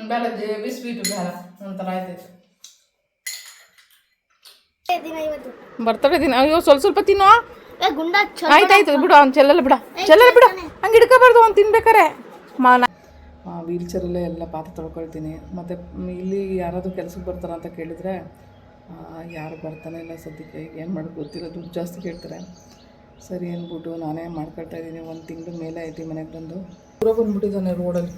ಬೇಡ ಜೇಬಿ ಸ್ವೀಟು ಬೇಡ ಒಂಥರ ಆಯ್ತೈತೆ. ಬರ್ತಡೇ ದಿನ ಅಯ್ಯೋ ಸ್ವಲ್ಪ ತಿನ್ನೋ. ಆಯ್ತಾಯ್ತು ಬಿಡು, ಅವ್ನು ಚೆಲ್ಲಲ್ಲ ಬಿಡ ಹಂಗೆ ಹಿಡ್ಕೋಬಾರ್ದು, ಅವ್ನು ತಿನ್ಬೇಕಾರೆ. ವೀಲ್ ಚೇರಲ್ಲೇ ಎಲ್ಲ ಪಾತ್ರೆ ತೊಳ್ಕೊಳ್ತೀನಿ. ಮತ್ತು ಇಲ್ಲಿ ಯಾರಾದರೂ ಕೆಲಸಕ್ಕೆ ಬರ್ತಾರ ಅಂತ ಕೇಳಿದರೆ ಯಾರು ಬರ್ತಾನೆ ಇಲ್ಲ ಸದ್ಯಕ್ಕೆ. ಏನು ಮಾಡೋದು ಗೊತ್ತಿಲ್ಲ, ದುಡ್ಡು ಜಾಸ್ತಿ ಕೇಳ್ತಾರೆ. ಸರಿ ಅಂದ್ಬಿಟ್ಟು ನಾನೇ ಮಾಡ್ಕೊಳ್ತಾಯಿದ್ದೀನಿ. 1 ತಿಂಗಳು ಮೇಲೆ ಐತಿ ಮನೆಗೆ ಬಂದು. ದೂರ ಬಂದುಬಿಟ್ಟಿದ್ದಾನೆ ರೋಡಲ್ಲಿ.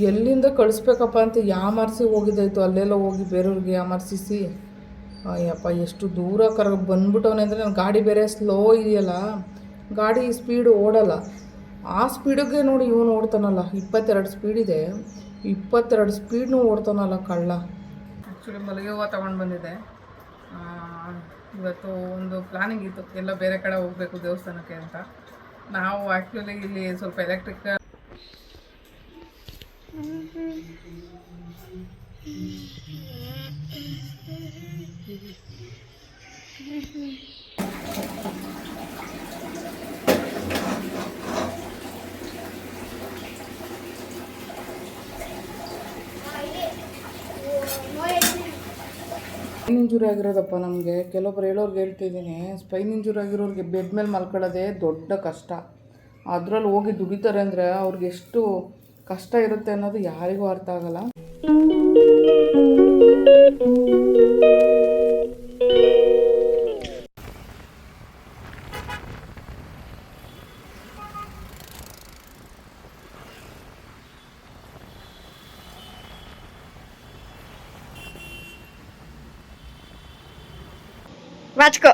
ಎಲ್ಲಿಂದ ಕಳಿಸ್ಬೇಕಪ್ಪ ಅಂತ ಯಾಮಾರಿಸಿ ಹೋಗಿದ್ದಾಯಿತು. ಅಲ್ಲೆಲ್ಲ ಹೋಗಿ ಬೇರೆಯವ್ರಿಗೆ ಯಾಮಾರಿಸಿ ಅಯ್ಯಪ್ಪ ಎಷ್ಟು ದೂರ ಬಂದ್ಬಿಟ್ಟವನೆ ಅಂದರೆ, ನನ್ನ ಗಾಡಿ ಬೇರೆ ಸ್ಲೋ ಇದೆಯಲ್ಲ, ಗಾಡಿ ಸ್ಪೀಡು ಓಡಲ್ಲ. ಆ ಸ್ಪೀಡಿಗೆ ನೋಡಿ ಇವನು ಓಡ್ತಾನಲ್ಲ, 22 ಸ್ಪೀಡಿದೆ, 22 ಸ್ಪೀಡ್ನೂ ಓಡ್ತಾನಲ್ಲ ಕಳ್ಳ. ಆ್ಯಕ್ಚುಲಿ ಮಲ್ಲಿಗೆ ಹೂವು ತೊಗೊಂಡು ಬಂದಿದ್ದೆ. ಇವತ್ತು ಒಂದು ಪ್ಲಾನಿಂಗ್ ಇತ್ತು, ಎಲ್ಲ ಬೇರೆ ಕಡೆ ಹೋಗಬೇಕು ದೇವಸ್ಥಾನಕ್ಕೆ ಅಂತ. ನಾವು ಆ್ಯಕ್ಚುಲಿ ಇಲ್ಲಿ ಸ್ವಲ್ಪ ಎಲೆಕ್ಟ್ರಿಕ್ ಸ್ಪೈನ್ ಇಂಜುರಿ ಆಗಿರೋದಪ್ಪ ನಮಗೆ. ಕೆಲವೊಬ್ರು ಹೇಳೋರ್ಗೆ ಹೇಳ್ತಿದ್ದೀನಿ, ಸ್ಪೈನ್ ಇಂಜುರಿ ಆಗಿರೋರಿಗೆ ಬೆಡ್ ಮೇಲೆ ಮಲ್ಕೊಳ್ಳೋದೇ ದೊಡ್ಡ ಕಷ್ಟ. ಅದರಲ್ಲಿ ಹೋಗಿ ದುಡಿತಾರೆ ಅಂದರೆ ಅವ್ರಿಗೆ ಎಷ್ಟು ಕಷ್ಟ ಇರುತ್ತೆ ಅನ್ನೋದು ಯಾರಿಗೂ ಅರ್ಥ ಆಗಲ್ಲ. Matchko.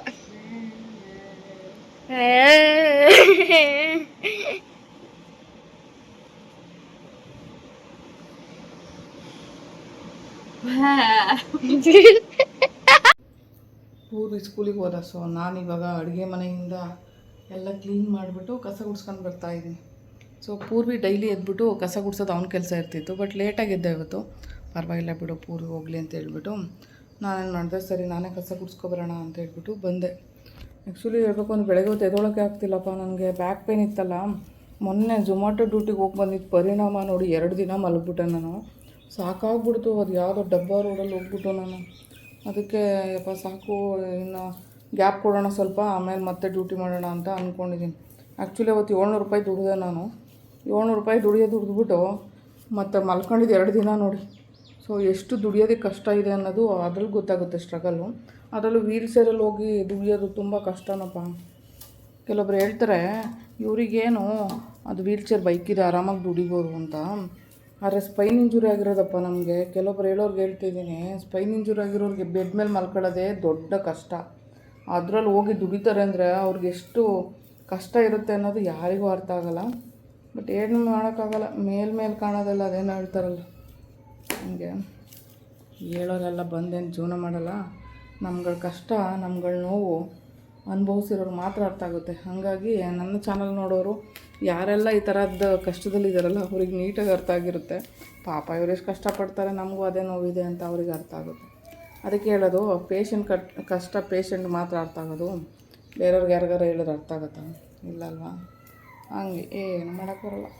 ಪೂರ್ವಿ ಸ್ಕೂಲಿಗೆ ಹೋದ. ಸೊ ನಾನಿವಾಗ ಅಡುಗೆ ಮನೆಯಿಂದ ಎಲ್ಲ ಕ್ಲೀನ್ ಮಾಡಿಬಿಟ್ಟು ಕಸ ಗುಡ್ಸ್ಕೊಂಡು ಬರ್ತಾಯಿದ್ದೀನಿ. ಸೊ ಪೂರ್ವಿ ಡೈಲಿ ಎದ್ಬಿಟ್ಟು ಕಸ ಗುಡ್ಸೋದು ಅವ್ನ ಕೆಲಸ ಇರ್ತಿತ್ತು. ಬಟ್ ಲೇಟಾಗಿ ಎದ್ದೆ ಇವತ್ತು. ಪರವಾಗಿಲ್ಲ ಬಿಡು, ಪೂರ್ವಿ ಹೋಗಲಿ ಅಂತ ಹೇಳ್ಬಿಟ್ಟು ನಾನೇನು ಮಾಡಿದೆ, ಸರಿ ನಾನೇ ಕಸ ಗುಡ್ಸ್ಕೊಬರೋಣ ಅಂತ ಹೇಳ್ಬಿಟ್ಟು ಬಂದೆ. ಆ್ಯಕ್ಚುಲಿ ಹೇಳ್ಬೇಕು ಅಂದ್ರೆ ಬೆಳಗ್ಗೆ ಹೊತ್ತು ಎದೊಳಕ್ಕೆ ಆಗ್ತಿಲ್ಲಪ್ಪ, ನನಗೆ ಬ್ಯಾಕ್ ಪೇನ್ ಇತ್ತಲ್ಲ. ಮೊನ್ನೆ ಝೊಮ್ಯಾಟೊ ಡ್ಯೂಟಿಗೆ ಹೋಗಿ ಬಂದಿದ್ದು ಪರಿಣಾಮ ನೋಡಿ 2 ದಿನ ಮಲಗ್ಬಿಟ್ಟೆ ನಾನು. ಸಾಕಾಗ್ಬಿಡ್ತು. ಅದು ಯಾವುದೋ ಡಬ್ಬ ರೋಡಲ್ಲಿ ಹೋಗ್ಬಿಟ್ಟು ನಾನು. ಅದಕ್ಕೆ ಯಪ್ಪ ಸಾಕು, ಇನ್ನು ಗ್ಯಾಪ್ ಕೊಡೋಣ ಸ್ವಲ್ಪ, ಆಮೇಲೆ ಮತ್ತೆ ಡ್ಯೂಟಿ ಮಾಡೋಣ ಅಂತ ಅಂದ್ಕೊಂಡಿದ್ದೀನಿ. ಆ್ಯಕ್ಚುಲಿ ಅವತ್ತು 700 ರೂಪಾಯಿ ದುಡಿದೆ ನಾನು. 700 ರೂಪಾಯಿ ದುಡಿದ್ಬಿಟ್ಟು ಮತ್ತು ಮಲ್ಕೊಂಡಿದ್ದು 2 ದಿನ ನೋಡಿ. ಸೊ ಎಷ್ಟು ದುಡಿಯೋದಕ್ಕೆ ಕಷ್ಟ ಇದೆ ಅನ್ನೋದು ಅದ್ರಲ್ಲಿ ಗೊತ್ತಾಗುತ್ತೆ, ಸ್ಟ್ರಗಲ್ಲು. ಅದರಲ್ಲೂ ವೀಲ್ ಚೇರಲ್ಲಿ ಹೋಗಿ ದುಡಿಯೋದು ತುಂಬ ಕಷ್ಟನಪ್ಪ. ಕೆಲವೊಬ್ರು ಹೇಳ್ತಾರೆ ಇವರಿಗೇನು ಅದು ವೀಲ್ ಚೇರ್ ಬೈಕಿದೆ ಆರಾಮಾಗಿ ದುಡಿಬೋದು ಅಂತ. ಆದರೆ ಸ್ಪೈನ್ ಇಂಜುರಿ ಆಗಿರೋದಪ್ಪ ನಮಗೆ. ಕೆಲವೊಬ್ರು ಹೇಳೋರ್ಗೆ ಹೇಳ್ತಿದ್ದೀನಿ, ಸ್ಪೈನ್ ಇಂಜುರಿ ಆಗಿರೋರಿಗೆ ಬೆಡ್ ಮೇಲೆ ಮಲ್ಕೊಳ್ಳೋದೇ ದೊಡ್ಡ ಕಷ್ಟ. ಅದರಲ್ಲಿ ಹೋಗಿ ದುಡಿತಾರೆ ಅಂದರೆ ಅವ್ರಿಗೆ ಎಷ್ಟು ಕಷ್ಟ ಇರುತ್ತೆ ಅನ್ನೋದು ಯಾರಿಗೂ ಅರ್ಥ ಆಗಲ್ಲ. ಬಟ್ ಏನು ಮಾಡೋಕ್ಕಾಗಲ್ಲ, ಮೇಲ್ಮೇಲೆ ಕಾಣೋದಲ್ಲ, ಅದೇನು ಹೇಳ್ತಾರಲ್ಲ ಹಂಗೆ. ಹೇಳೋರೆಲ್ಲ ಬಂದೇನು ಜೀವನ ಮಾಡಲ್ಲ. ನಮ್ಗಳ ಕಷ್ಟ, ನಮ್ಗಳ ನೋವು ಅನುಭವಿಸಿರೋರು ಮಾತ್ರ ಅರ್ಥ ಆಗುತ್ತೆ. ಹಾಗಾಗಿ ನನ್ನ ಚಾನಲ್ ನೋಡೋರು ಯಾರೆಲ್ಲ ಈ ಥರದ್ದು ಕಷ್ಟದಲ್ಲಿದ್ದಾರಲ್ಲ ಅವ್ರಿಗೆ ನೀಟಾಗಿ ಅರ್ಥ ಆಗಿರುತ್ತೆ. ಪಾಪ ಇವರೆಷ್ಟು ಕಷ್ಟಪಡ್ತಾರೆ, ನಮಗೂ ಅದೇ ನೋವಿದೆ ಅಂತ ಅವ್ರಿಗೆ ಅರ್ಥ ಆಗುತ್ತೆ. ಅದಕ್ಕೆ ಹೇಳೋದು, ಪೇಷಂಟ್ ಕಷ್ಟ ಪೇಷಂಟ್ ಮಾತ್ರ ಅರ್ಥ ಆಗೋದು. ಬೇರೆಯವ್ರಿಗೆ ಯಾರಿಗಾರು ಹೇಳಿದ್ರೆ ಅರ್ಥ ಆಗುತ್ತಾ? ಇಲ್ಲಲ್ವಾ? ಹಂಗೆ ಏನು ಮಾಡೋಕ್ಕೆ ಬರೋಲ್ಲ.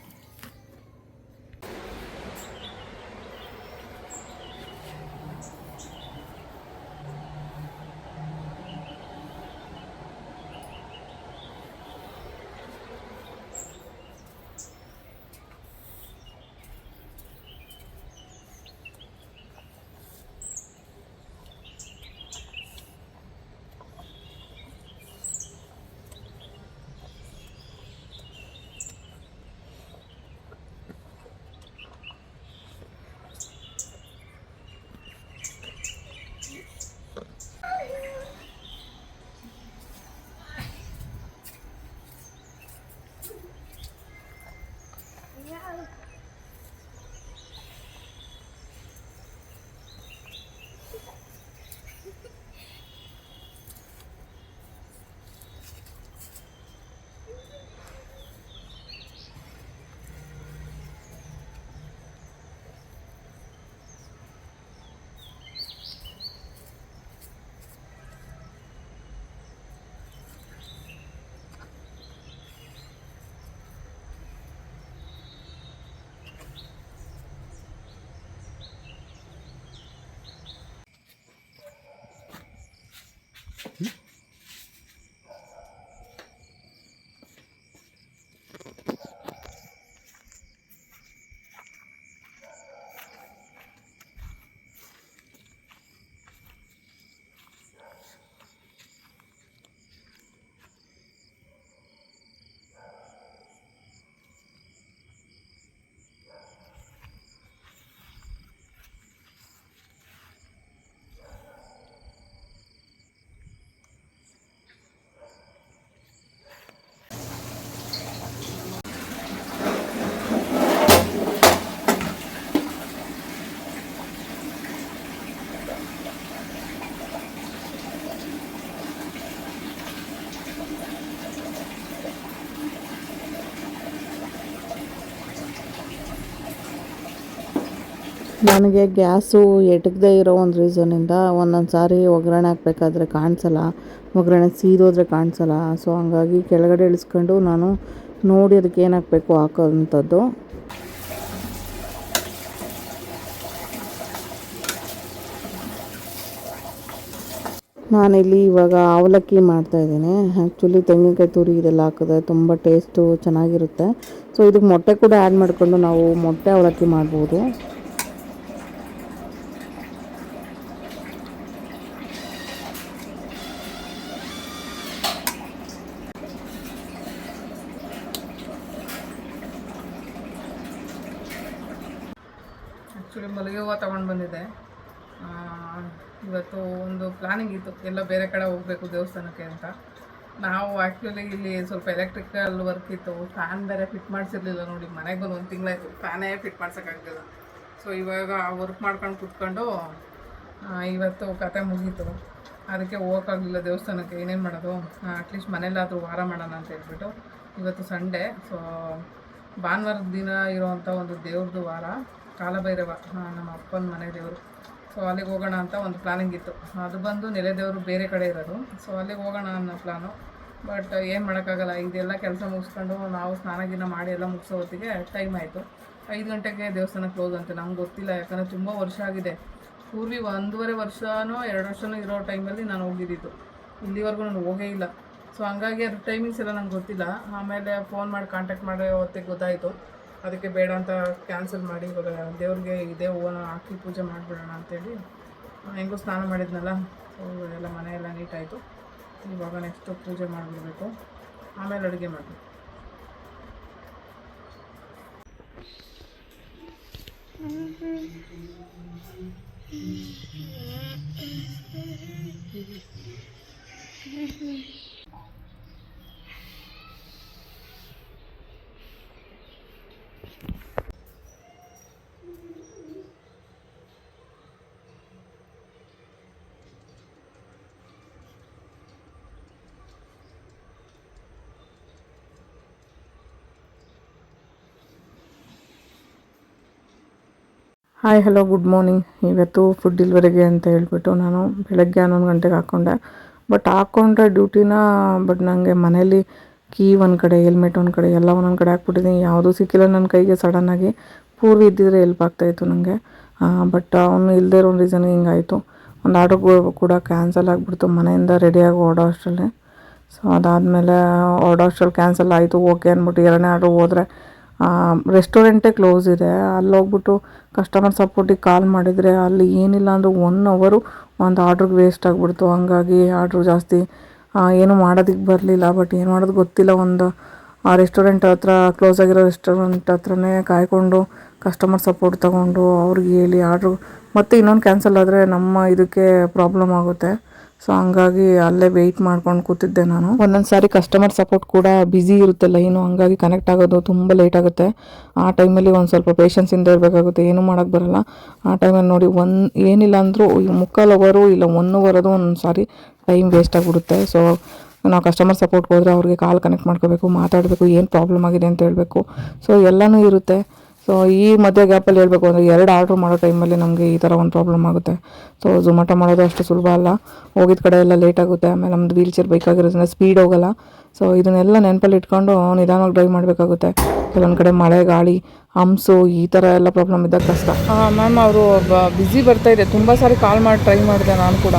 ನನಗೆ ಗ್ಯಾಸು ಎಟಕದೇ ಇರೋ ಒಂದು ರೀಸನಿಂದ ಒಂದೊಂದು ಸಾರಿ ಒಗ್ಗರಣೆ ಹಾಕಬೇಕಾದ್ರೆ ಕಾಣಿಸಲ್ಲ, ಒಗ್ಗರಣೆ ಸೀದೋದ್ರೆ ಕಾಣಿಸಲ್ಲ. ಸೊ ಹಂಗಾಗಿ ಕೆಳಗಡೆ ಇಳಿಸ್ಕೊಂಡು ನಾನು ನೋಡಿ ಅದಕ್ಕೆ ಏನು ಹಾಕಬೇಕು ಹಾಕೋವಂಥದ್ದು. ನಾನಿಲ್ಲಿ ಇವಾಗ ಅವಲಕ್ಕಿ ಮಾಡ್ತಾಯಿದ್ದೀನಿ. ಆ್ಯಕ್ಚುಲಿ ತೆಂಗಿನಕಾಯಿ ತುರಿ ಇದೆಲ್ಲ ಹಾಕಿದ್ರೆ ತುಂಬ ಟೇಸ್ಟು ಚೆನ್ನಾಗಿರುತ್ತೆ. ಸೊ ಇದಕ್ಕೆ ಮೊಟ್ಟೆ ಕೂಡ ಆ್ಯಡ್ ಮಾಡಿಕೊಂಡು ನಾವು ಮೊಟ್ಟೆ ಅವಲಕ್ಕಿ ಮಾಡ್ಬೋದು. ಆ್ಯಕ್ಚುಲಿ ಮಲ್ಲಿಗೆ ಹೂವು ತೊಗೊಂಡು ಬಂದಿದ್ದೆ. ಇವತ್ತು ಒಂದು ಪ್ಲಾನಿಂಗ್ ಇತ್ತು, ಎಲ್ಲ ಬೇರೆ ಕಡೆ ಹೋಗಬೇಕು ದೇವಸ್ಥಾನಕ್ಕೆ ಅಂತ. ನಾವು ಆ್ಯಕ್ಚುಲಿ ಇಲ್ಲಿ ಸ್ವಲ್ಪ ಎಲೆಕ್ಟ್ರಿಕಲ್ ವರ್ಕ್ ಇತ್ತು, ಫ್ಯಾನ್ ಬೇರೆ ಫಿಟ್ ಮಾಡಿಸಿರ್ಲಿಲ್ಲ. ನೋಡಿ, ಮನೆಗೆ ಬಂದು ಒಂದು ತಿಂಗಳಾಯಿತು, ಫ್ಯಾನೇ ಫಿಟ್ ಮಾಡ್ಸೋಕ್ಕಾಗಲಿಲ್ಲ. ಸೊ ಇವಾಗ ವರ್ಕ್ ಮಾಡ್ಕೊಂಡು ಕೂತ್ಕೊಂಡು ಇವತ್ತು ಕತೆ ಮುಗೀತು. ಅದಕ್ಕೆ ಹೋಗೋಕ್ಕಾಗಲಿಲ್ಲ ದೇವಸ್ಥಾನಕ್ಕೆ. ಏನೇನು ಮಾಡೋದು, ಅಟ್ಲೀಸ್ಟ್ ಮನೇಲಾದರೂ ವಾರ ಮಾಡೋಣ ಅಂತ ಹೇಳ್ಬಿಟ್ಟು. ಇವತ್ತು ಸಂಡೇ, ಸೊ ಭಾನುವಾರದ ದಿನ ಇರೋವಂಥ ಒಂದು ದೇವ್ರದ್ದು ವಾರ, ಕಾಲಭೈರವ, ನಮ್ಮ ಅಪ್ಪನ ಮನೆ ದೇವರು. ಸೊ ಅಲ್ಲಿಗೆ ಹೋಗೋಣ ಅಂತ ಒಂದು ಪ್ಲಾನಿಂಗ್ ಇತ್ತು. ಅದು ಬಂದು ನೆಲೆ ದೇವರು ಬೇರೆ ಕಡೆ ಇರೋದು. ಸೊ ಅಲ್ಲಿಗೆ ಹೋಗೋಣ ಅನ್ನೋ ಪ್ಲಾನು. ಬಟ್ ಏನು ಮಾಡೋಕ್ಕಾಗಲ್ಲ, ಇದೆಲ್ಲ ಕೆಲಸ ಮುಗಿಸ್ಕೊಂಡು ನಾವು ಸ್ನಾನ ಮಾಡಿ ಎಲ್ಲ ಮುಗಿಸೋ ಹೊತ್ತಿಗೆ ಟೈಮ್ ಆಯಿತು. 5 ಗಂಟೆಗೆ ದೇವಸ್ಥಾನ ಕ್ಲೋಸ್ ಅಂತೆ. ನಮ್ಗೆ ಗೊತ್ತಿಲ್ಲ, ಯಾಕಂದರೆ ತುಂಬ ವರ್ಷ ಆಗಿದೆ. ಪೂರ್ವಿ 1.5 ವರ್ಷನೋ 2 ವರ್ಷನೋ ಇರೋ ಟೈಮಲ್ಲಿ ನಾನು ಹೋಗಿದ್ದಿದ್ದು. ಇಲ್ಲಿವರೆಗೂ ನಾನು ಹೋಗೇ ಇಲ್ಲ. ಸೊ ಹಂಗಾಗಿ ಅದ್ರ ಟೈಮಿಂಗ್ಸ್ ಎಲ್ಲ ನಂಗೆ ಗೊತ್ತಿಲ್ಲ. ಆಮೇಲೆ ಫೋನ್ ಮಾಡಿ ಕಾಂಟ್ಯಾಕ್ಟ್ ಮಾಡೋ ಹೊತ್ತಿಗೆ ಗೊತ್ತಾಯಿತು. ಅದಕ್ಕೆ ಬೇಡ ಅಂತ ಕ್ಯಾನ್ಸಲ್ ಮಾಡಿ ಇವಾಗ ದೇವ್ರಿಗೆ ಇದೇ ಹೂವನ್ನ ಹಾಕಿ ಪೂಜೆ ಮಾಡಿಬಿಡೋಣ ಅಂತೇಳಿ ಹೆಂಗೂ ಸ್ನಾನ ಮಾಡಿದ್ನಲ್ಲ. ಸೊ ಎಲ್ಲ ಮನೆಯೆಲ್ಲ ನೀಟಾಯಿತು. ಇವಾಗ ನೆಕ್ಸ್ಟು ಪೂಜೆ ಮಾಡಿಬಿಡ್ಬೇಕು, ಆಮೇಲೆ ಅಡುಗೆ ಮಾಡಬೇಕು. Hi hello good morning. ಇವತ್ತು ಫುಡ್ ಡೆಲಿವರಿಗೆ ಅಂತ ಹೇಳ್ಬಿಟ್ಟು ನಾನು ಬೆಳಗ್ಗೆ 11 ಗಂಟೆಗೆ ಹಾಕ್ಕೊಂಡೆ. ಬಟ್ ಹಾಕ್ಕೊಂಡ್ರೆ ಡ್ಯೂಟಿನ, ಬಟ್ ನನಗೆ ಮನೇಲಿ ಕೀ ಒಂದು ಕಡೆ, ಹೆಲ್ಮೆಟ್ ಒಂದು ಕಡೆ, ಎಲ್ಲ ಒಂದೊಂದು ಕಡೆ ಹಾಕ್ಬಿಟ್ಟಿದ್ದೀನಿ. ಯಾವುದೂ ಸಿಕ್ಕಿಲ್ಲ ನನ್ನ ಕೈಗೆ. ಸಡನ್ನಾಗಿ ಪೂರ್ವಿ ಇದ್ದಿದ್ರೆ ಹೆಲ್ಪ್ ಆಗ್ತಾಯಿತ್ತು ನನಗೆ. ಬಟ್ ಅವನು ಇಲ್ಲದೇ ಇರೋ ರೀಸನ್ ಹಿಂಗಾಯಿತು. ಒಂದು ಆರ್ಡ್ರ್ ಕೂಡ ಕ್ಯಾನ್ಸಲ್ ಆಗಿಬಿಡ್ತು ಮನೆಯಿಂದ ರೆಡಿಯಾಗಿ ಓಡೋ ಅಷ್ಟರಲ್ಲಿ. ಸೊ ಅದಾದಮೇಲೆ ಓಡೋ ಅಷ್ಟರಲ್ಲಿ ಕ್ಯಾನ್ಸಲ್ ಆಯಿತು. ಓಕೆ ಅಂದ್ಬಿಟ್ಟು 2ನೇ ಆರ್ಡ್ರ್ ಹೋದರೆ ರೆಸ್ಟೋರೆಂಟೇ ಕ್ಲೋಸ್ ಇದೆ. ಅಲ್ಲಿ ಹೋಗ್ಬಿಟ್ಟು ಕಸ್ಟಮರ್ ಸಪೋರ್ಟಿಗೆ ಕಾಲ್ ಮಾಡಿದರೆ ಅಲ್ಲಿ ಏನಿಲ್ಲ ಅಂದರೂ 1 ಅವರು ಒಂದು ಆರ್ಡ್ರಿಗೆ ವೇಸ್ಟ್ ಆಗಿಬಿಡ್ತು. ಹಂಗಾಗಿ ಆರ್ಡ್ರು ಜಾಸ್ತಿ ಏನೂ ಮಾಡೋದಕ್ಕೆ ಬರಲಿಲ್ಲ. ಬಟ್ ಏನು ಮಾಡೋದು ಗೊತ್ತಿಲ್ಲ. ಒಂದು ಆ ರೆಸ್ಟೋರೆಂಟ್ ಹತ್ರ, ಕ್ಲೋಸ್ ಆಗಿರೋ ರೆಸ್ಟೋರೆಂಟ್ ಹತ್ರನೇ ಕಾಯ್ಕೊಂಡು ಕಸ್ಟಮರ್ ಸಪೋರ್ಟ್ ತೊಗೊಂಡು ಅವ್ರಿಗೆ ಹೇಳಿ ಆರ್ಡ್ರು ಮತ್ತೆ ಇನ್ನೊಂದು ಕ್ಯಾನ್ಸಲ್ ಆದರೆ ನಮ್ಮ ಇದಕ್ಕೆ ಪ್ರಾಬ್ಲಮ್ ಆಗುತ್ತೆ. ಸೊ ಹಂಗಾಗಿ ಅಲ್ಲೇ ವೆಯ್ಟ್ ಮಾಡ್ಕೊಂಡು ಕೂತಿದ್ದೆ ನಾನು. ಒಂದೊಂದು ಸಾರಿ ಕಸ್ಟಮರ್ ಸಪೋರ್ಟ್ ಕೂಡ ಬ್ಯುಸಿ ಇರುತ್ತೆ ಲೈನು, ಹಂಗಾಗಿ ಕನೆಕ್ಟ್ ಆಗೋದು ತುಂಬ ಲೇಟ್ ಆಗುತ್ತೆ. ಆ ಟೈಮಲ್ಲಿ ಒಂದು ಸ್ವಲ್ಪ ಪೇಷನ್ಸಿಂದ ಇರಬೇಕಾಗುತ್ತೆ, ಏನೂ ಮಾಡೋಕ್ಕೆ ಬರೋಲ್ಲ. ಆ ಟೈಮಲ್ಲಿ ನೋಡಿ ಏನಿಲ್ಲ ಅಂದರೂ 3/4 ಅವರು ಇಲ್ಲ 1 ಅವರದು ಒಂದೊಂದು ಸಾರಿ ಟೈಮ್ ವೇಸ್ಟ್ ಆಗಿಬಿಡುತ್ತೆ. ಸೊ ನಾವು ಕಸ್ಟಮರ್ ಸಪೋರ್ಟ್ಗೆ ಹೋದರೆ ಅವ್ರಿಗೆ ಕಾಲ್ ಕನೆಕ್ಟ್ ಮಾಡ್ಕೋಬೇಕು, ಮಾತಾಡಬೇಕು, ಏನು ಪ್ರಾಬ್ಲಮ್ ಆಗಿದೆ ಅಂತ ಹೇಳಬೇಕು. ಸೊ ಎಲ್ಲನೂ ಇರುತ್ತೆ. ಸೊ ಈ ಮಧ್ಯೆ ಗ್ಯಾಪಲ್ಲಿ ಹೇಳಬೇಕು ಅಂದರೆ 2 ಆರ್ಡ್ರ್ ಮಾಡೋ ಟೈಮಲ್ಲಿ ನಮಗೆ ಈ ಥರ ಒಂದು ಪ್ರಾಬ್ಲಮ್ ಆಗುತ್ತೆ. ಸೊ ಝೊಮ್ಯಾಟೊ ಮಾಡೋದು ಅಷ್ಟು ಸುಲಭ ಅಲ್ಲ. ಹೋಗಿದ್ದ ಕಡೆ ಎಲ್ಲ ಲೇಟ್ ಆಗುತ್ತೆ. ಆಮೇಲೆ ನಮ್ಮದು ವೀಲ್ ಚೇರ್ ಬೇಕಾಗಿರೋದ್ರಿಂದ ಸ್ಪೀಡ್ ಹೋಗೋಲ್ಲ. ಸೊ ಇದನ್ನೆಲ್ಲ ನೆನಪಲ್ಲಿ ಇಟ್ಕೊಂಡು ನಿಧಾನವಾಗಿ ಡ್ರೈವ್ ಮಾಡಬೇಕಾಗುತ್ತೆ. ಕೆಲವೊಂದು ಕಡೆ ಮಳೆ, ಗಾಳಿ, ಹಂಸು, ಈ ಥರ ಎಲ್ಲ ಪ್ರಾಬ್ಲಮ್ ಇದ್ದಾಗ ಕಷ್ಟ. ಮ್ಯಾಮ್ ಅವರು ಬ್ಯುಸಿ ಬರ್ತಾಯಿದೆ. ತುಂಬ ಸಾರಿ ಕಾಲ್ ಮಾಡಿ ಟ್ರೈ ಮಾಡಿದೆ ನಾನು ಕೂಡ.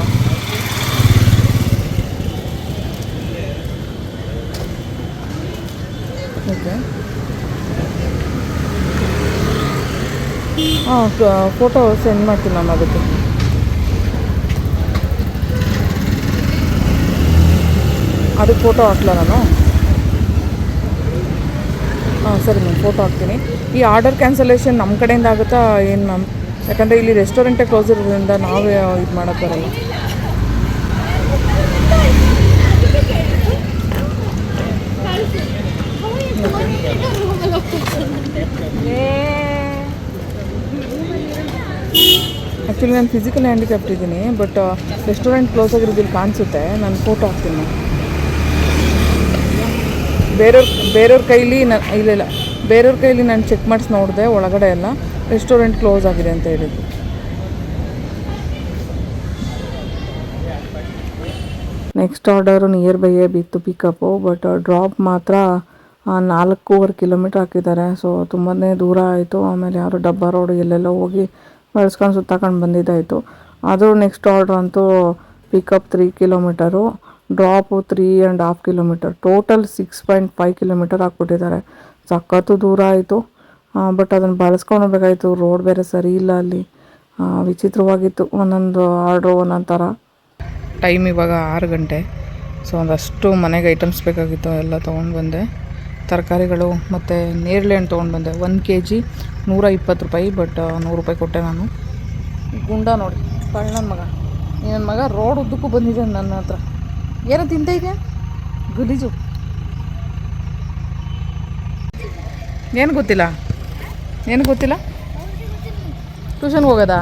ಓಕೆ, ಫೋಟೋ ಸೆಂಡ್ ಮಾಡ್ತೀನಿ ನಾನು ಅದಕ್ಕೆ. ಅದಕ್ಕೆ ಫೋಟೋ ಹಾಕ್ಲಾ ನಾನು? ಸರಿ ಮ್ಯಾಮ್, ಫೋಟೋ ಹಾಕ್ತೀನಿ. ಈ ಆರ್ಡರ್ ಕ್ಯಾನ್ಸಲೇಷನ್ ನಮ್ಮ ಕಡೆಯಿಂದ ಆಗುತ್ತಾ ಏನು ಮ್ಯಾಮ್? ಯಾಕಂದರೆ ಇಲ್ಲಿ ರೆಸ್ಟೋರೆಂಟೇ ಕ್ಲೋಸ್ ಇರೋದ್ರಿಂದ ನಾವೇ ಇದು ಮಾಡೋಕ್ಕೆ ಬರೋಲ್ಲ. ಆ್ಯಕ್ಚುಲಿ ನಾನು ಫಿಸಿಕಲ್ ಹ್ಯಾಂಡಿಕ್ಯಾಪ್ಟ್ ಇದ್ದೀನಿ. ಬಟ್ ರೆಸ್ಟೋರೆಂಟ್ ಕ್ಲೋಸ್ ಆಗಿರೋದು ಇಲ್ಲಿ ಕಾಣಿಸುತ್ತೆ. ನಾನು ಫೋಟೋ ಹಾಕ್ತೀನಿ. ಬೇರೆಯವ್ರ ಕೈಲಿ ಇಲ್ಲ ಬೇರೆಯವ್ರ ಕೈಲಿ ನಾನು ಚೆಕ್ ಮಾಡಿಸಿ ನೋಡಿದೆ ಒಳಗಡೆ ಎಲ್ಲ. ರೆಸ್ಟೋರೆಂಟ್ ಕ್ಲೋಸ್ ಆಗಿದೆ ಅಂತ ಹೇಳಿದ್ರು. ನೆಕ್ಸ್ಟ್ ಆರ್ಡರು ನಿಯರ್ ಬೈಯೇ ಬಿತ್ತು ಪಿಕಪ್ಪು, ಬಟ್ ಡ್ರಾಪ್ ಮಾತ್ರ 4.25 ಕಿಲೋಮೀಟ್ರ್ ಹಾಕಿದ್ದಾರೆ. ಸೊ ತುಂಬಾ ದೂರ ಆಯಿತು. ಆಮೇಲೆ ಯಾರು ಡಬ್ಬ ರೋಡು ಎಲ್ಲೆಲ್ಲೋ ಹೋಗಿ ಬಳಸ್ಕೊಂಡು ಸುತ್ತಾಕೊಂಡು ಬಂದಿದ್ದಾಯಿತು. ಆದರೂ ನೆಕ್ಸ್ಟ್ ಆರ್ಡ್ರ್ ಅಂತೂ pickup 3 kilometre, drop 3.5 kilometre, total 6.5 kilometre ಹಾಕ್ಬಿಟ್ಟಿದ್ದಾರೆ. ಸಖತ್ತು ದೂರ ಆಯಿತು. ಬಟ್ ಅದನ್ನು ಬಳಸ್ಕೊಂಡು ಹೋಗ್ಬೇಕಾಯ್ತು. ರೋಡ್ ಬೇರೆ ಸರಿ ಇಲ್ಲ ಅಲ್ಲಿ. ವಿಚಿತ್ರವಾಗಿತ್ತು. ಒಂದೊಂದು ಆರ್ಡ್ರು ಒಂದೊಂದು ಥರ. ಟೈಮ್ ಇವಾಗ 6 ಗಂಟೆ. ಸೊ ಒಂದಷ್ಟು ಮನೆಗೆ ಐಟಮ್ಸ್ ಬೇಕಾಗಿತ್ತು, ಎಲ್ಲ ತೊಗೊಂಡು ಬಂದೆ. ತರಕಾರಿಗಳು ಮತ್ತು ನೇರಳೆ ಹಣ್ಣು ತೊಗೊಂಡು ಬಂದೆ. 1 kg 120 ರೂಪಾಯಿ, ಬಟ್ 100 ರೂಪಾಯಿ ಕೊಟ್ಟೆ ನಾನು. ಗುಂಡ ನೋಡಿ, ನನ್ನ ಮಗ, ನನ್ನ ಮಗ ರೋಡ್ ಉದ್ದಕ್ಕೂ ಬಂದಿದೆ ನನ್ನ ಹತ್ರ. ಏನೋ ತಿಂತ ಇದೆಯಾ ಗಲೀಜು? ಏನು ಗೊತ್ತಿಲ್ಲ, ಏನು ಗೊತ್ತಿಲ್ಲ. ಟ್ಯೂಷನ್ಗೆ ಹೋಗೋದಾ?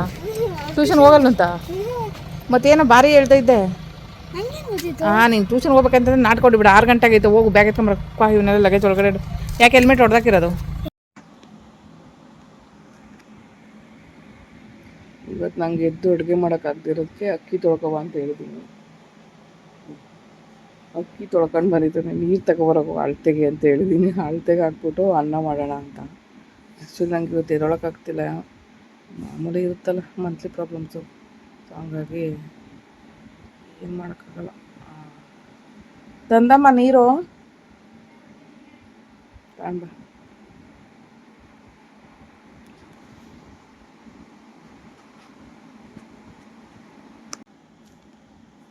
ಟ್ಯೂಷನ್ ಹೋಗಲ್ಲಂತ ಮತ್ತೇನೋ ಭಾರಿ ಹೇಳ್ತಾ ಇದ್ದೆ. ನೀನು ಟ್ಯೂಷನ್ ಹೋಗ್ಬೇಕಂತಂದ್ರೆ ನಾಟ್ ಕೊಟ್ಟಿಬಿಡ. 6 ಗಂಟೆ ಆಗೈತೆ, ಹೋಗು ಬ್ಯಾಗ್ ಎತ್ಕೊಂಬರಪ್ಪ. ಇವನ್ನೆಲ್ಲ ಲಗೇಜ್ ಒಳಗಡೆ ಇಡು. ಯಾಕೆ ಹೆಲ್ಮೆಟ್ ಹೊಡೆದಾಕಿರೋದು? ಇವತ್ತು ನಂಗೆ ಎದ್ದು ಅಡುಗೆ ಮಾಡೋಕ್ಕಾಗ್ದಿರೋದಕ್ಕೆ ಅಕ್ಕಿ ತೊಳ್ಕೊಬ ಅಂತ ಹೇಳಿದ್ದೀನಿ. ಅಕ್ಕಿ ತೊಳ್ಕೊಂಡು ಬಂದಿದ್ದಾನೆ. ನೀರು ತಗೊಬರೋಕು ಅಳತೆಗೆ ಅಂತ ಹೇಳಿದ್ದೀನಿ. ಅಳತೆಗೆ ಹಾಕ್ಬಿಟ್ಟು ಅನ್ನ ಮಾಡೋಣ ಅಂತ. ಆ್ಯಕ್ಚುಲಿ ನಂಗೆ ಇವತ್ತು ಎದೊಳಕ್ಕಾಗ್ತಿಲ್ಲ. ಮಾಮೂಲಿ ಇರುತ್ತಲ್ಲ ಮಂತ್ಲಿ ಪ್ರಾಬ್ಲಮ್ಸು. ಸೊ ಹಂಗಾಗಿ ಏನು ಮಾಡೋಕ್ಕಾಗಲ್ಲ. ತಂದಮ್ಮ ನೀರು ತಗೊಂಡ.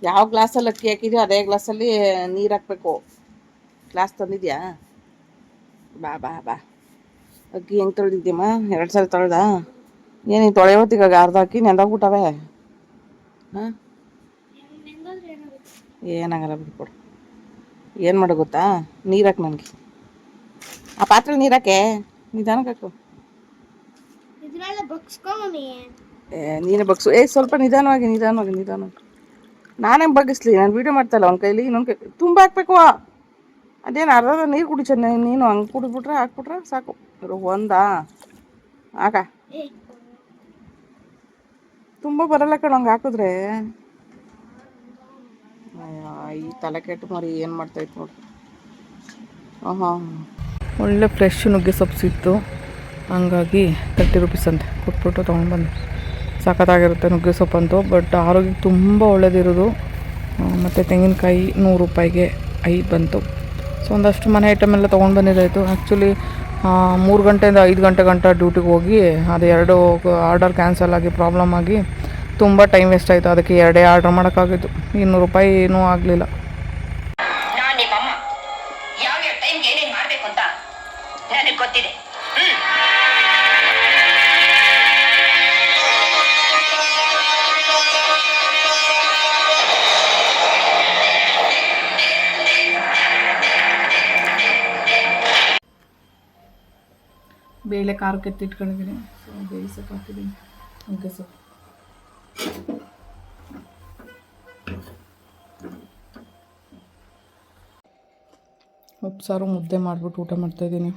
ಯಾವ ಗ್ಲಾಸಲ್ಲಿ ಅಕ್ಕಿ ಹಾಕಿದ್ಯೋ ಅದೇ ಗ್ಲಾಸಲ್ಲಿ ನೀರು ಹಾಕಬೇಕು. ಗ್ಲಾಸ್ ತಂದಿದ್ಯಾ? ಬಾ ಬಾ ಬಾ. ಅಕ್ಕಿ ಹೆಂಗೆ ತೊಳೆದಿದ್ಯಮ್ಮ? 2 ಸಲ ತೊಳೆದ? ಏನು ತೊಳೆಯೋತ್ತಿಗ ಅರ್ಧ ಅಕ್ಕಿ ನೆಂದೋಗ್ಬಿಟ್ಟವೆ. ಹಾಂ, ಏನಾಗಲ್ಲ ಬಿಟ್ಕೊಡು. ಏನು ಮಾಡೋ ಗೊತ್ತಾ? ನೀರು ಹಾಕಿ ನನಗೆ. ಆ ಪಾತ್ರೆ ನೀರು ಹಾಕೆ, ನಿಧಾನಕ್ಕೆ ಹಾಕು. ನೀನೇ ಬಗ್ಸು. ಸ್ವಲ್ಪ ನಿಧಾನವಾಗಿ ನಿಧಾನವಾಗಿ ನಿಧಾನವಾಗಿ. ನಾನೇ ಬಗ್ಗಿಸ್ಲಿ? ನಾನು ವೀಡಿಯೋ ಮಾಡ್ತಾಯಿಲ್ಲ ಅವ್ನ ಕೈಲಿ. ಇನ್ನೊಂದು ಕೈ ತುಂಬ ಹಾಕ್ಬೇಕು. ಅದೇನು ಅರ್ಧ ನೀರು ಕುಡಿಚ ನೀನು ಹಂಗೆ ಕುಡಿದ್ಬಿಟ್ರೆ ಹಾಕ್ಬಿಟ್ರೆ ಸಾಕು. ಒಂದಾ ಆಗ ತುಂಬ ಬರಲ್ಲ ಕಣ ಹಂಗೆ ಹಾಕಿದ್ರೆ. ಈ ತಲೆ ಕೆಟ್ಟು ಮರಿ ಏನು ಮಾಡ್ತಾಯಿತ್ತು ನೋಡಿ. ಹಾಂ, ಒಳ್ಳೆ ಫ್ರೆಶ್ ನುಗ್ಗೆ ಸೊಪ್ಪು ಸಿಕ್ತು. ಹಂಗಾಗಿ 30 ರೂಪೀಸ್ ಅಂತೆ ಕೊಟ್ಬಿಟ್ಟು ತೊಗೊಂಡ್ಬಂದೆ. ಸಖತ್ತಾಗಿರುತ್ತೆ ನುಗ್ಗೆ ಸೊಪ್ಪಂತೂ. ಬಟ್ ಆರೋಗ್ಯಕ್ಕೆ ತುಂಬ ಒಳ್ಳೆಯದಿರೋದು. ಮತ್ತು ತೆಂಗಿನಕಾಯಿ 100 ರೂಪಾಯಿಗೆ 5 ಬಂತು. ಸೊ ಒಂದಷ್ಟು ಮನೆ ಐಟಮ್ ಎಲ್ಲ ತೊಗೊಂಡು ಬಂದಿದ್ದಾಯಿತು. ಆ್ಯಕ್ಚುಲಿ 3 ಗಂಟೆಯಿಂದ 5 ಗಂಟೆ ಡ್ಯೂಟಿಗೆ ಹೋಗಿ ಅದು 2 ಆರ್ಡರ್ ಕ್ಯಾನ್ಸಲ್ ಆಗಿ ಪ್ರಾಬ್ಲಮ್ ಆಗಿ ತುಂಬ ಟೈಮ್ ವೇಸ್ಟ್ ಆಯಿತು. ಅದಕ್ಕೆ 2 ಆರ್ಡ್ರ್ ಮಾಡೋಕ್ಕಾಗಿತ್ತು. 200 ರೂಪಾಯಿ ಏನೂ ಆಗಲಿಲ್ಲ. ನಾನು ನಿಮ್ಮಮ್ಮ ಯಾವ ಟೈಮ್ಗೆ ಏನೇನು ಮಾಡಬೇಕು ಅಂತ ನನಗೆ ಗೊತ್ತಿದೆ. ಬೇಳೆ ಖಾರಕ್ಕೆ ಎತ್ತಿಟ್ಕೊಂಡಿದ್ದೀನಿ. ಸೊ ಬೇಳೆ ಸೊಪ್ಪು ಹಾಕಿದ್ದೀನಿ, ನುಗ್ಗೆ ಸೊಪ್ಪು. ಉಪ್ಸಾರು ಮುದ್ದೆ ಮಾಡಿಬಿಟ್ಟು ಊಟ ಮಾಡ್ತಾಯಿದ್ದೀನಿ.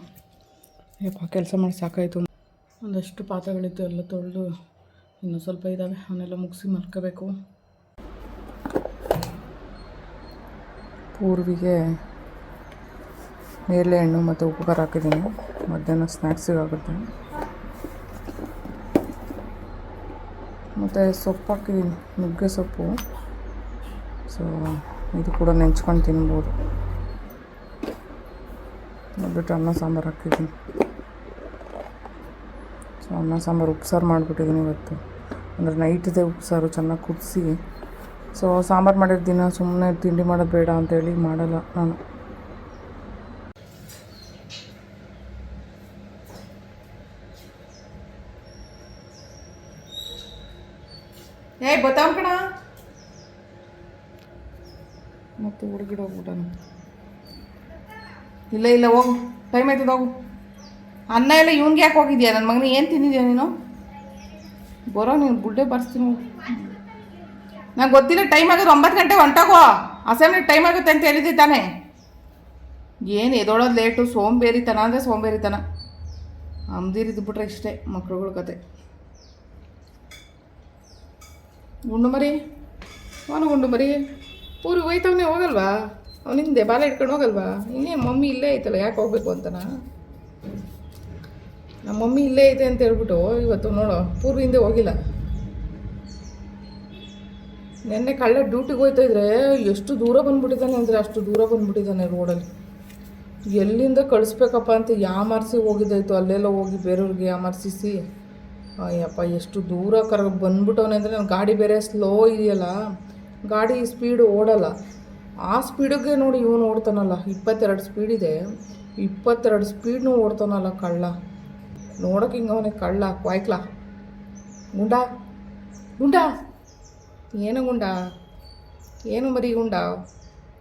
ಯಪ್ಪ, ಕೆಲಸ ಮಾಡಿ ಸಾಕಾಯಿತು. ಒಂದಷ್ಟು ಪಾತ್ರೆಗಳಿತ್ತು, ಎಲ್ಲ ತೊಳೆದು ಇನ್ನೂ ಸ್ವಲ್ಪ ಇದ್ದಾವೆ, ಅವನ್ನೆಲ್ಲ ಮುಗಿಸಿ ಮಲ್ಕೋಬೇಕು. ಪೂರ್ವಿಗೆ ನೇರಳೆ ಹಣ್ಣು ಮತ್ತು ಉಪ್ಪು ಖಾರ ಹಾಕಿದ್ದೀನಿ. ಮಧ್ಯಾಹ್ನ ಸ್ನ್ಯಾಕ್ಸಿಗೆ ಆಗುತ್ತೆ. ಮತ್ತು ಸೊಪ್ಪು ಹಾಕಿದ್ದೀನಿ, ನುಗ್ಗೆ ಸೊಪ್ಪು. ಸೊ ಇದು ಕೂಡ ನೆಂಚ್ಕೊಂಡು ತಿನ್ಬೋದು. ಬಿಟ್ಟು ಅನ್ನ ಸಾಂಬಾರು ಹಾಕಿದ್ದೀನಿ. ಸೊ ಅನ್ನ ಸಾಂಬಾರು ಉಪ್ಸಾರು ಮಾಡಿಬಿಟ್ಟಿದ್ದೀನಿ ಇವತ್ತು. ಅಂದರೆ ನೈಟಿದೆ ಉಪ್ಸಾರು ಚೆನ್ನಾಗಿ ಕುದಿಸಿ. ಸೊ ಸಾಂಬಾರು ಮಾಡಿರ್ತೀನಿ, ಸುಮ್ಮನೆ ತಿಂಡಿ ಮಾಡೋದು ಬೇಡ ಅಂತೇಳಿ ಮಾಡಲ್ಲ ನಾನು. ಬತ್ತಾವ ಕಣ ಮತ್ತೆ ಹುಡುಗಿಡ ಹೋಗ್ಬಿಟ್ಟ. ಇಲ್ಲ ಹೋಗು, ಟೈಮ್ ಆಯ್ತದ ಹೋಗು. ಅನ್ನ ಎಲ್ಲ ಇವ್ನಿಗೆ ಯಾಕೆ ಹೋಗಿದ್ಯಾ? ನನ್ನ ಮಗನ ಏನು ತಿಂದಿದ್ಯಾ ನೀನು? ಬರೋ ನೀನು ಬುಡ್ಡೆ ಬರ್ಸ್ತೀನಿ. ನಂಗೆ ಗೊತ್ತಿಲ್ಲ, ಟೈಮ್ ಆಗೋದು 9 ಗಂಟೆ ಹೊಂಟೋಗೋ. ಅಸೆಂಬ್ಲಿ ಟೈಮ್ ಆಗುತ್ತೆ ಅಂತ ಹೇಳಿದ್ದೆ ತಾನೇ. ಏನು ಎದೊಳೋದು ಲೇಟು. ಸೋಂಬೇರಿತನ ಅಂದರೆ ಸೋಂಬೇರಿತನ. ಅಮ್ದಿರಿದ್ದು ಬಿಟ್ರೆ ಇಷ್ಟೇ ಮಕ್ಳುಗಳ ಕತೆ. ಗುಂಡು ಮರಿ, ಅವನು ಗುಂಡು ಮರಿ ಪೂರಿ ಹೋಯ್ತವನೇ, ಹೋಗಲ್ವಾ ಅವನಿಂದೆ ಬಾಲ ಇಟ್ಕೊಂಡು ಹೋಗಲ್ವಾ? ಇನ್ನೇನು ಮಮ್ಮಿ ಇಲ್ಲೇ ಐತಲ್ಲ, ಯಾಕೆ ಹೋಗ್ಬೇಕು ಅಂತನಾ? ನಮ್ಮ ಮಮ್ಮಿ ಇಲ್ಲೇ ಐತೆ ಅಂತ ಹೇಳ್ಬಿಟ್ಟು ಇವತ್ತು ನೋಡೋ ಪೂರ್ವಿ ಹಿಂದೆ ಹೋಗಿಲ್ಲ. ನೆನ್ನೆ ಕಳ್ಳ ಡ್ಯೂಟಿಗೆ ಹೋಯ್ತಾ ಇದ್ರೆ ಎಷ್ಟು ದೂರ ಬಂದುಬಿಟ್ಟಿದ್ದಾನೆ ಅಂದರೆ ಅಷ್ಟು ದೂರ ಬಂದುಬಿಟ್ಟಿದ್ದಾನೆ ರೋಡಲ್ಲಿ. ಎಲ್ಲಿಂದ ಕಳಿಸ್ಬೇಕಪ್ಪ ಅಂತ ಯಾಮಾರಿಸಿ ಹೋಗಿದ್ದಾಯ್ತು, ಅಲ್ಲೆಲ್ಲ ಹೋಗಿ ಬೇರೆಯವ್ರಿಗೆ ಯಾಮಾರಿಸಿ ಅಯ್ಯಪ್ಪ ಎಷ್ಟು ದೂರ ಬಂದ್ಬಿಟ್ಟವನೆ ಅಂದರೆ ನನ್ನ ಗಾಡಿ ಬೇರೆ ಸ್ಲೋ ಇದೆಯಲ್ಲ, ಗಾಡಿ ಸ್ಪೀಡು ಓಡಲ್ಲ. ಆ ಸ್ಪೀಡಿಗೆ ನೋಡಿ ಇವನು ಓಡ್ತಾನಲ್ಲ, 22 ಸ್ಪೀಡ್ ಇದೆ, 22 ಸ್ಪೀಡ್ನೂ ಓಡ್ತಾನಲ್ಲ ಕಳ್ಳ. ನೋಡೋಕೆ ಹಿಂಗೆ ಅವನೇ ಕಳ್ಳ ಕ್ವಾಯ್ಕ್ಲ. ಗುಂಡ ಗುಂಡ ಏನು ಗುಂಡ, ಏನು ಮರಿ ಗುಂಡ.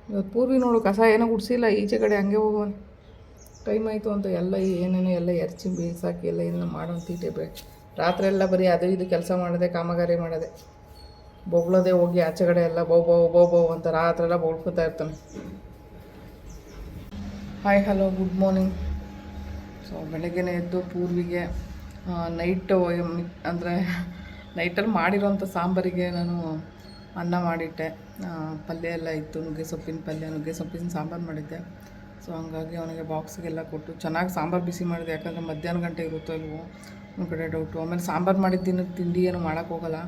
ಇವತ್ತು ಪೂರ್ವಿ ನೋಡು ಕಸ ಏನೋ ಗುಡಿಸಿಲ್ಲ, ಈಚೆ ಕಡೆ ಹಂಗೆ ಹೋಗೋನು. ಟೈಮ್ ಆಯಿತು ಅಂತ ಎಲ್ಲ ಏನೇನೋ ಎಲ್ಲ ಎರ್ಚಿ ಬೇಯಿಸಾಕಿ ಎಲ್ಲ ಏನೋ ಮಾಡೋನು ತೀಟೆ ಬೇಡ. ರಾತ್ರಿ ಎಲ್ಲ ಬರೀ ಅದು ಇದು ಕೆಲಸ ಮಾಡೋದೆ, ಕಾಮಗಾರಿ ಮಾಡೋದೆ, ಬೊಗಳೋದೆ. ಹೋಗಿ ಆಚೆ ಕಡೆ ಎಲ್ಲ ಬೌ ಅಂತ ರಾತ್ರೆಲ್ಲ ಬೊಳ್ಕೊತಾ ಇರ್ತಾನೆ. Hi hello good morning. So ಬೆಳಗ್ಗೆನೇ ಎದ್ದು ಪೂರ್ವಿಗೆ ನೈಟು ಅಂದರೆ ನೈಟಲ್ಲಿ ಮಾಡಿರೋಂಥ ಸಾಂಬಾರಿಗೆ ನಾನು ಅನ್ನ ಮಾಡಿಟ್ಟೆ. ಪಲ್ಯ ಎಲ್ಲ ಇತ್ತು, ನುಗ್ಗೆ ಸೊಪ್ಪಿನ ಪಲ್ಯ, ನುಗ್ಗೆ ಸೊಪ್ಪಿನ ಸಾಂಬಾರು ಮಾಡಿದ್ದೆ. ಸೊ ಹಂಗಾಗಿ ಅವನಿಗೆ ಬಾಕ್ಸಿಗೆಲ್ಲ ಕೊಟ್ಟು ಚೆನ್ನಾಗಿ ಸಾಂಬಾರು ಬಿಸಿ ಮಾಡಿದೆ. ಯಾಕಂದರೆ ಮಧ್ಯಾಹ್ನ ಗಂಟೆ ಇರುತ್ತೋ ಇಲ್ವೋ ಒಂದು ಕಡೆ ಡೌಟು. ಆಮೇಲೆ ಸಾಂಬಾರು ಮಾಡಿದ್ದಿನ ತಿಂಡಿ ಏನು ಮಾಡೋಕ್ಕೋಗಲ್ಲ,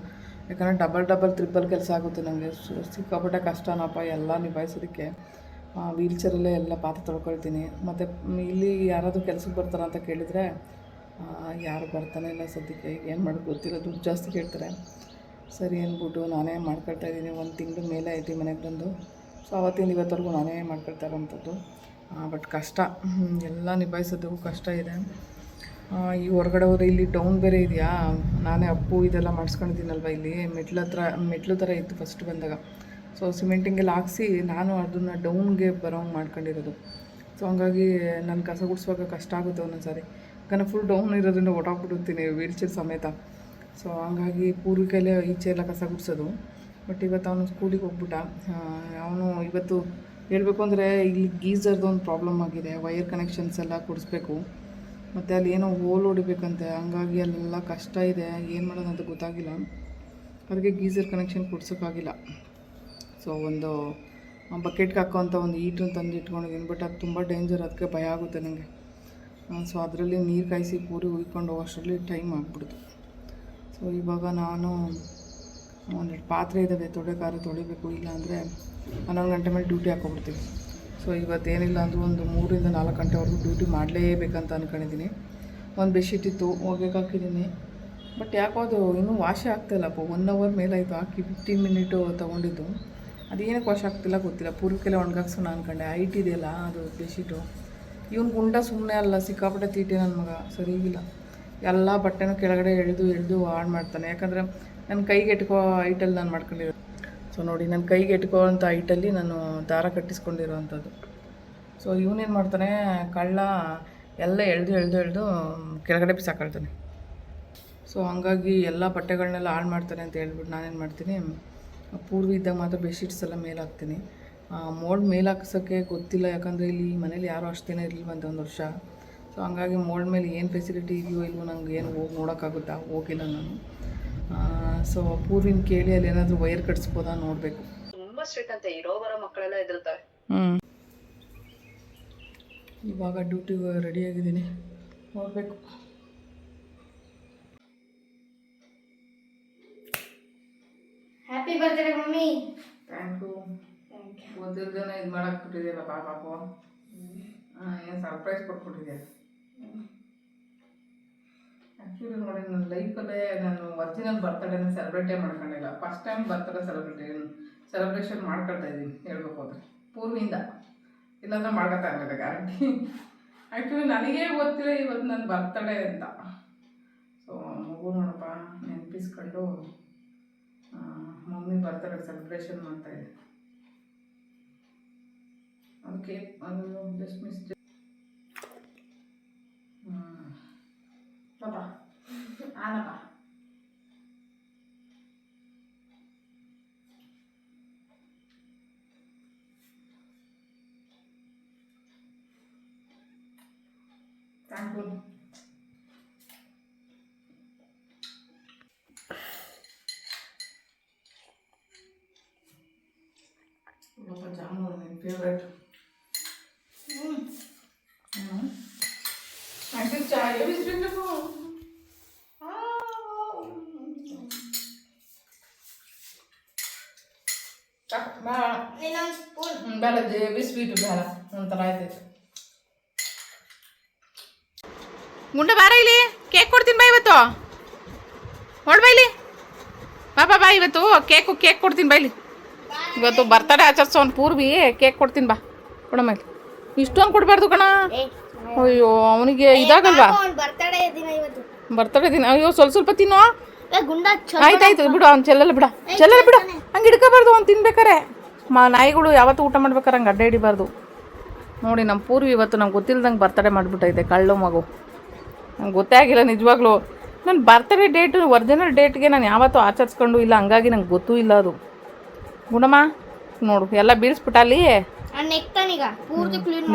ಯಾಕಂದರೆ ಡಬಲ್ ತ್ರಿಬಲ್ ಕೆಲಸ ಆಗುತ್ತೆ ನನಗೆ. ಸಿಕ್ಕಾಪಟ್ಟೆ ಕಷ್ಟನಪ್ಪ ಎಲ್ಲ ನಿಭಾಯಿಸೋದಕ್ಕೆ. ವೀಲ್ಚರಲ್ಲೇ ಎಲ್ಲ ಪಾತ್ರೆ ತೊಳ್ಕೊಳ್ತೀನಿ. ಮತ್ತು ಇಲ್ಲಿ ಯಾರಾದರೂ ಕೆಲ್ಸಕ್ಕೆ ಬರ್ತಾರ ಅಂತ ಕೇಳಿದರೆ ಯಾರು ಬರ್ತಾನೆ ಇಲ್ಲ ಸದ್ಯಕ್ಕೆ. ಏನು ಮಾಡೋದು ಗೊತ್ತಿಲ್ಲ, ದುಡ್ಡು ಜಾಸ್ತಿ ಕೇಳ್ತಾರೆ. ಸರಿ ಅಂದ್ಬಿಟ್ಟು ನಾನೇ ಮಾಡ್ಕೊಳ್ತಾಯಿದ್ದೀನಿ. 1 ತಿಂಗಳ ಮೇಲೆ ಐತಿ ಮನೆಗೆ ಬಂದು. ಸೊ ಅವತ್ತಿಂದ ಇವತ್ತವರೆಗೂ ನಾನೇ ಮಾಡ್ಕೊಳ್ತಾ ಇರೋವಂಥದ್ದು. ಬಟ್ ಕಷ್ಟ, ಎಲ್ಲ ನಿಭಾಯಿಸೋದು ಕಷ್ಟ ಇದೆ. ಈ ಹೊರಗಡೆ ಹೋದ್ರೆ ಇಲ್ಲಿ ಡೌನ್ ಬೇರೆ ಇದೆಯಾ, ನಾನೇ ಅಪ್ಪು ಇದೆಲ್ಲ ಮಾಡಿಸ್ಕೊಂಡಿದ್ದೀನಲ್ವ. ಇಲ್ಲಿ ಮೆಟ್ಲು ಥರ ಇತ್ತು ಫಸ್ಟ್ ಬಂದಾಗ. ಸೊ ಸಿಮೆಂಟಿಂಗೆಲ್ಲ ಹಾಕ್ಸಿ ನಾನು ಅದನ್ನು ಡೌನ್ಗೆ ಬರೋಂಗೆ ಮಾಡ್ಕೊಂಡಿರೋದು. ಸೊ ಹಂಗಾಗಿ ನಾನು ಕಸ ಗುಡಿಸುವಾಗ ಕಷ್ಟ ಆಗುತ್ತೆ ಒಂದೊಂದು ಸಾರಿ, ಯಾಕಂದರೆ ಫುಲ್ ಡೌನ್ ಇರೋದ್ರಿಂದ ಹೊಟ್ಟೋಗ್ಬಿಟ್ಟಿರ್ತೀನಿ ವೀಲ್ಚೇರ್ ಸಮೇತ. ಸೊ ಹಂಗಾಗಿ ಪೂರ್ವಿಕೈಲೇ ಈಚೆ ಎಲ್ಲ ಕಸ ಗುಡಿಸೋದು. ಬಟ್ ಇವತ್ತು ಅವನು ಸ್ಕೂಲಿಗೆ ಹೋಗ್ಬಿಟ್ಟ. ಅವನು ಇವತ್ತು ಹೇಳಬೇಕು ಅಂದರೆ ಇಲ್ಲಿ ಗೀಝರ್ದು ಒಂದು ಪ್ರಾಬ್ಲಮ್ ಆಗಿದೆ, ವೈರ್ ಕನೆಕ್ಷನ್ಸ್ ಎಲ್ಲ ಕೊಡಿಸ್ಬೇಕು. ಮತ್ತು ಅಲ್ಲಿ ಏನೋ ಹೋಲ್ ಹೊಡಿಬೇಕಂತೆ, ಹಂಗಾಗಿ ಅಲ್ಲೆಲ್ಲ ಕಷ್ಟ ಇದೆ. ಏನು ಮಾಡೋದಂತ ಗೊತ್ತಾಗಿಲ್ಲ, ಅದಕ್ಕೆ ಗೀಝರ್ ಕನೆಕ್ಷನ್ ಕೊಡ್ಸೋಕ್ಕಾಗಿಲ್ಲ. ಸೊ ಒಂದು ಬಕೆಟ್ಗೆ ಹಾಕೋಂಥ ಒಂದು ಹೀಟ್ರನ್ನ ತಂದು ಇಟ್ಕೊಂಡಿದ್ದೀನಿ. ಬಟ್ ಅದು ತುಂಬ ಡೇಂಜರ್, ಅದಕ್ಕೆ ಭಯ ಆಗುತ್ತೆ ನನಗೆ. ಸೊ ಅದರಲ್ಲಿ ನೀರು ಕಾಯಿಸಿ ಪೂರಿ ಹುಯ್ಕೊಂಡು ಹೋಗೋಷ್ಟರಲ್ಲಿ ಟೈಮ್ ಆಗಿಬಿಡ್ತು. ಸೊ ಇವಾಗ ನಾನು 1-2 ಪಾತ್ರೆ ಇದ್ದಾವೆ, ತೊಳಿಬೇಕು. ಇಲ್ಲ ಅಂದರೆ 11 ಗಂಟೆ ಮೇಲೆ ಡ್ಯೂಟಿ ಹಾಕ್ಕೊಬಿಡ್ತೀವಿ. ಸೊ ಇವತ್ತೇನಿಲ್ಲ ಅಂದರೂ ಒಂದು 3ರಿಂದ 4 ಗಂಟೆವರೆಗೂ ಡ್ಯೂಟಿ ಮಾಡಲೇಬೇಕಂತ ಅಂದ್ಕೊಂಡಿದ್ದೀನಿ. ಒಂದು ಬೆಡ್ಶೀಟ್ ಇತ್ತು, ಹೋಗ್ಬೇಕು ಹಾಕಿದ್ದೀನಿ. ಬಟ್ ಯಾಕೋ ಅದು ಇನ್ನೂ ವಾಶೇ ಆಗ್ತಾಯಿಲ್ಲಪ್ಪ. 1 ಅವರ್ ಮೇಲಾಯಿತು ಹಾಕಿ, 15 ಮಿನಿಟು ತೊಗೊಂಡಿದ್ದು. ಅದೇನಕ್ಕೆ ವಾಶ್ ಆಗ್ತಿಲ್ಲ ಗೊತ್ತಿಲ್ಲ. ಪೂರ್ವಿಕೆಲ್ಲ ಒಣಗಾಕ್ಸೋಣ ಅಂದ್ಕೊಂಡೆ. ಹೈಟ್ ಇದೆಯಲ್ಲ ಅದು ಬೆಡ್ಶೀಟು. ಇವನು ಗುಂಡ ಸುಮ್ಮನೆ ಅಲ್ಲ, ಸಿಕ್ಕಾಪಟ್ಟೆ ತೀಟೆ ನನ್ನ ಮಗ, ಸರಿಗಿಲ್ಲ. ಎಲ್ಲ ಬಟ್ಟೆನೂ ಕೆಳಗಡೆ ಎಳೆದು ಹಾಳು ಮಾಡ್ತಾನೆ. ಯಾಕಂದರೆ ನನ್ನ ಕೈಗೆ ಎಟ್ಕೋ ಹೈಟಲ್ಲಿ ನಾನು ಮಾಡ್ಕೊಂಡಿರೋದು. ಸೊ ನೋಡಿ, ನನ್ನ ಕೈಗೆ ಎಟ್ಕೋ ಅಂಥ ಹೈಟಲ್ಲಿ ನಾನು ದಾರ ಕಟ್ಟಿಸ್ಕೊಂಡಿರೋ ಅಂಥದ್ದು. ಸೊ ಇವನೇನು ಮಾಡ್ತಾನೆ ಕಳ್ಳ, ಎಲ್ಲ ಎಳೆದು ಕೆಳಗಡೆ ಬಿಸಾಕೊಳ್ತಾನೆ. ಸೊ ಹಂಗಾಗಿ ಎಲ್ಲ ಬಟ್ಟೆಗಳನ್ನೆಲ್ಲ ಹಾಳು ಮಾಡ್ತಾನೆ ಅಂತ ಹೇಳ್ಬಿಟ್ಟು ನಾನೇನು ಮಾಡ್ತೀನಿ, ಪೂರ್ವಿ ಇದ್ದಾಗ ಮಾತ್ರ ಬೆಡ್ಶೀಟ್ಸ್ ಎಲ್ಲ ಮೇಲೆ ಹಾಕ್ತೀನಿ. ಮೋಲ್ಡ್ ಮೇಲೆ ಹಾಕ್ಸೋಕ್ಕೆ ಗೊತ್ತಿಲ್ಲ, ಯಾಕಂದರೆ ಇಲ್ಲಿ ಮನೇಲಿ ಯಾರೂ ಅಷ್ಟು ದಿನ ಇರಲಿಲ್ವಂತೆ, 1 ವರ್ಷ. ಸೊ ಹಂಗಾಗಿ ಮೋಲ್ಡ್ ಮೇಲೆ ಏನು ಫೆಸಿಲಿಟಿ ಇದೆಯೋ ಇಲ್ವೋ ನಂಗೆ ಏನು ಹೋಗಿ ನೋಡೋಕ್ಕಾಗುತ್ತಾ, ಹೋಗಿಲ್ಲ ನಾನು. ಸೊ ಪೂರ್ವಿನ ಕೇಳಿ ಅಲ್ಲಿ ಏನಾದರೂ ವೈರ್ ಕಟ್ಸ್ಬೋದಾ ನೋಡಬೇಕು. ತುಂಬ ಸ್ಟ್ರಿಕ್ಟ್ ಅಂತ ಇರೋ ಬರೋ ಮಕ್ಕಳೆಲ್ಲ ಎದುರ್ತಾರೆ. ಇವಾಗ ಡ್ಯೂಟಿಗೆ ರೆಡಿಯಾಗಿದ್ದೀನಿ, ನೋಡಬೇಕು. Happy birthday mummy. Thank you. ಓದಿಲ್ದೇನೆ ಇದು ಮಾಡಾಕ್ಬಿಟ್ಟಿದೆಯಲ್ಲ ಪಾಪು. ಏನು ಸರ್ಪ್ರೈಸ್ ಕೊಟ್ಬಿಟ್ಟಿದೆ. ಆ್ಯಕ್ಚುಲಿ ನೋಡಿ, ನನ್ನ ಲೈಫಲ್ಲೇ ನಾನು ಒರಿಜಿನಲ್ ಬರ್ತಡೇನ ಸೆಲೆಬ್ರೇಟೇ ಮಾಡ್ಕೊಂಡಿಲ್ಲ. ಫಸ್ಟ್ ಟೈಮ್ ಬರ್ತಡೇ ಸೆಲೆಬ್ರೇಷನ್ ಮಾಡ್ಕೊಳ್ತಾ ಇದ್ದೀನಿ ಹೇಳ್ಬೇಕು ಅಂದರೆ, ಪೂರ್ವಿಯಿಂದ. ಇಲ್ಲಾಂದ್ರೆ ಮಾಡ್ಕೊತಾ ಇರಲಿಲ್ಲ ಗ್ಯಾರಂಟಿ. ಆ್ಯಕ್ಚುಲಿ ನನಗೇ ಗೊತ್ತಿಲ್ಲ ಇವತ್ತು ನನ್ನ ಬರ್ತಡೇ ಅಂತ. ಸೊ ಮಗು ನೋಡಪ್ಪ ನೆನಪಿಸ್ಕೊಂಡು ಮಮ್ಮಿ ಬರ್ತಡೇ ಸೆಲೆಬ್ರೇಷನ್ ಮಾಡ್ತಾಯಿದ್ದೆ. ಅದಕ್ಕೆ ಅದು ಜಸ್ಟ್ ಮಿಸ್ಟೇಕ್. ಪಾಪ ಆನಪ್ಪ. Thank you. ಇನ್ನೊಂದು ಸ್ಪೂನ್. ಬೇಡ ಬಿಸ್ವೀಟು ಬೇಡ ಒಂಥರ ಆಯ್ತೈತೆ. ಗುಂಡ ಬಾರ ಇಲ್ಲಿ, ಕೇಕ್ ಕೊಡ್ತೀನಿ ಬಾ ಇವತ್ತು. ಹೊಡ್ ಬಾ ಇಲ್ಲಿ, ಬಾ ಇವತ್ತು ಕೇಕ್ ಕೊಡ್ತೀನಿ ಬಾ ಇಲ್ಲಿ. ಇವತ್ತು ಬರ್ತಡೇ ಆಚರಿಸೋನ್ ಪೂರ್ವಿ, ಕೇಕ್ ಕೊಡ್ತೀನಿ ಬಾ. ಕೊಡಮ್ಮ ಇಲ್ಲಿ. ಇಷ್ಟೊಂದು ಕೊಡಬಾರ್ದು ಕಣ. ಅಯ್ಯೋ ಅವನಿಗೆ ಇದಾಗಲ್ವಾ ಬರ್ತಡೇ ದಿನ ಇವತ್ತು. ಬರ್ತಡೇ ದಿನ. ಅಯ್ಯೋ ಸ್ವಲ್ಪ ತಿನ್ನೋ. ಗುಂಡ ಆಯ್ತಾಯ್ತು ಬಿಡು, ಅವ್ನು ಚೆಲ್ಲಲ್ಲ ಬಿಡು ಹಂಗೆ ಹಿಡ್ಕೋಬಾರ್ದು. ಅವ್ನು ತಿನ್ಬೇಕಾರೆ ನಾಯಿಗಳು ಯಾವತ್ತೂ ಊಟ ಮಾಡ್ಬೇಕಾರೆ ಹಂಗೆ ಅಡ್ಡ ಹಿಡಿಬಾರ್ದು. ನೋಡಿ ನಮ್ಮ ಪೂರ್ವಿ ಇವತ್ತು ನಂಗೆ ಗೊತ್ತಿಲ್ದಂಗೆ ಬರ್ತಡೇ ಮಾಡಿಬಿಟ್ಟೈತೆ. ಕಳ್ಳು ಮಗು, ನಂಗೆ ಗೊತ್ತೇ ಆಗಿಲ್ಲ ನಿಜವಾಗ್ಲೂ. ನನ್ನ ಬರ್ತಡೇ ಡೇಟು ಒರಿಜಿನಲ್ ಡೇಟ್ಗೆ ನಾನು ಯಾವತ್ತೂ ಆಚರಿಸ್ಕೊಂಡು ಇಲ್ಲ, ಹಂಗಾಗಿ ನಂಗೆ ಗೊತ್ತೂ ಇಲ್ಲ ಅದು. ಗುಣಮ್ಮ ನೋಡು ಎಲ್ಲ ಬೀಳಿಸ್ಬಿಟ್ಟ ಅಲ್ಲಿ.